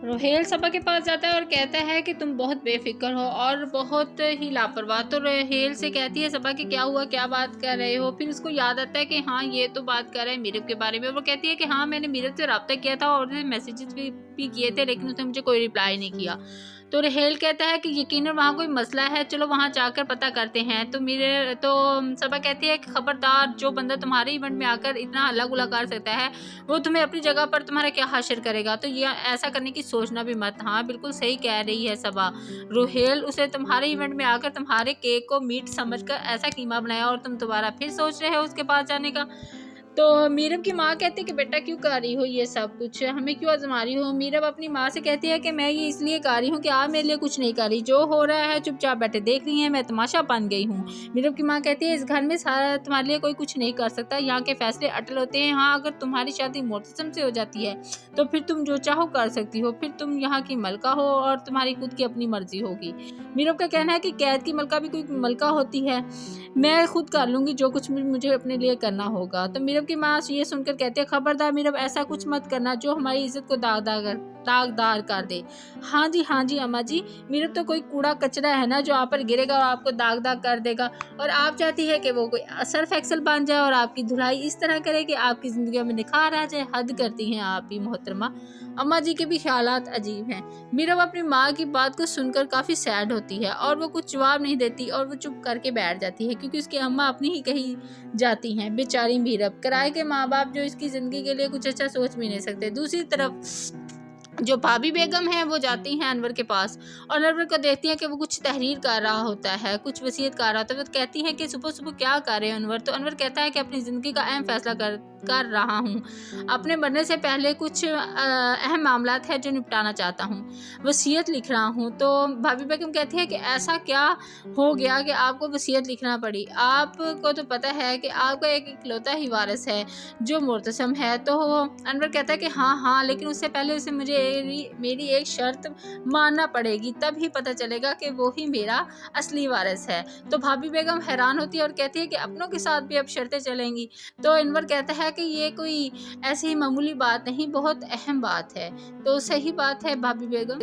रोहेल सबा के पास जाता है और कहता है कि तुम बहुत बेफिक्र हो और बहुत ही लापरवाह। तो रोहेल से कहती है सबा कि क्या हुआ, क्या बात कर रहे हो। फिर उसको याद आता है कि हाँ ये तो बात कर रहे हैं मीरब के बारे में। वो कहती है कि हाँ मैंने मीरब से रब्ता किया था और मैसेजेस भी किए थे, लेकिन उसने मुझे कोई रिप्लाई नहीं किया। तो रोहेल कहता है कि यकीनन वहाँ कोई मसला है, चलो वहाँ जाकर पता करते हैं। तो सबा कहती है कि खबरदार, जो बंदा तुम्हारे इवेंट में आकर इतना हल्ला गुल्ला कर सकता है वो तुम्हें अपनी जगह पर तुम्हारा क्या हासिल करेगा। तो ये ऐसा करने की सोचना भी मत। हाँ बिल्कुल सही कह रही है सबा। रोहेल उसे तुम्हारे इवेंट में आकर तुम्हारे केक को मीट समझकर ऐसा कीमा बनाया और तुम दोबारा फिर सोच रहे हो उसके पास जाने का। तो मीरब की माँ कहती है कि बेटा क्यों कर रही हो ये सब कुछ, हमें क्यों आजमा रही हो। मीरब अपनी माँ से कहती है कि मैं ये इसलिए कर रही हूँ कि आप मेरे लिए कुछ नहीं कर रही, जो हो रहा है चुपचाप बैठे देख रही हैं, मैं तमाशा बन गई हूँ। मीरब की माँ कहती है इस घर में सारा तुम्हारे लिए कोई कुछ नहीं कर सकता, यहाँ के फैसले अटल होते हैं। हाँ अगर तुम्हारी शादी मोहतसम से हो जाती है तो फिर तुम जो चाहो कर सकती हो, फिर तुम यहाँ की मलका हो और तुम्हारी खुद की अपनी मर्जी होगी। मीरब का कहना है कि कैद की मलका भी कोई मलका होती है, मैं खुद कर लूंगी जो कुछ भी मुझे अपने लिए करना होगा। तो मीरब की माँ ये सुनकर कहते हैं खबरदार मीरब, ऐसा कुछ मत करना जो हमारी इज्जत को दागदार कर दे। हाँ जी अम्मा जी, मीरब तो कोई कूड़ा कचरा है ना जो आप पर गिरेगा और आपको दाग कर देगा। और आप चाहती है कि वो कोई सर्फ एक्सल बन जाए और आपकी धुलाई इस तरह करे कि आपकी जिंदगी में निखार आ जाए। हद करती हैं आप भी मोहतरमा। अम्मा जी के भी ख्यालात अजीब हैं। मीरब अपनी माँ की बात को सुनकर काफ़ी सैड होती है और वो कुछ जवाब नहीं देती और वो चुप करके बैठ जाती है, क्योंकि उसकी अम्मा अपनी ही कही जाती हैं। बेचारी मीरब, किराए के माँ बाप जो इसकी ज़िंदगी के लिए कुछ अच्छा सोच भी नहीं सकते। दूसरी तरफ जो भाभी बेगम है वो जाती हैं अनवर के पास और अनवर को देखती हैं कि वो कुछ तहरीर कर रहा होता है, कुछ वसीयत कर रहा होता है। वो कहती हैं कि सुबह सुबह क्या कर रहे हैं अनवर। तो अनवर कहता है कि अपनी ज़िंदगी का अहम फैसला कर रहा हूँ, अपने मरने से पहले कुछ अहम मामलात है जो निपटाना चाहता हूँ, वसीयत लिख रहा हूँ। तो भाभी बेगम कहती है कि ऐसा क्या हो गया कि आपको वसीयत लिखना पड़ी, आपको तो पता है कि आपका एक इकलौता ही वारिस है जो मुर्तसम है। तो अनवर कहता है कि हाँ लेकिन उससे पहले उसे मुझे मेरी एक शर्त मानना पड़ेगी, तभी पता चलेगा कि वो ही मेरा असली वारिस है। तो भाभी बेगम हैरान होती है और कहती है कि अपनों के साथ भी अब शर्तें चलेंगी। तो अनवर कहता है कि ये कोई ऐसी मामूली बात नहीं, बहुत अहम बात है। तो सही बात है भाभी बेगम।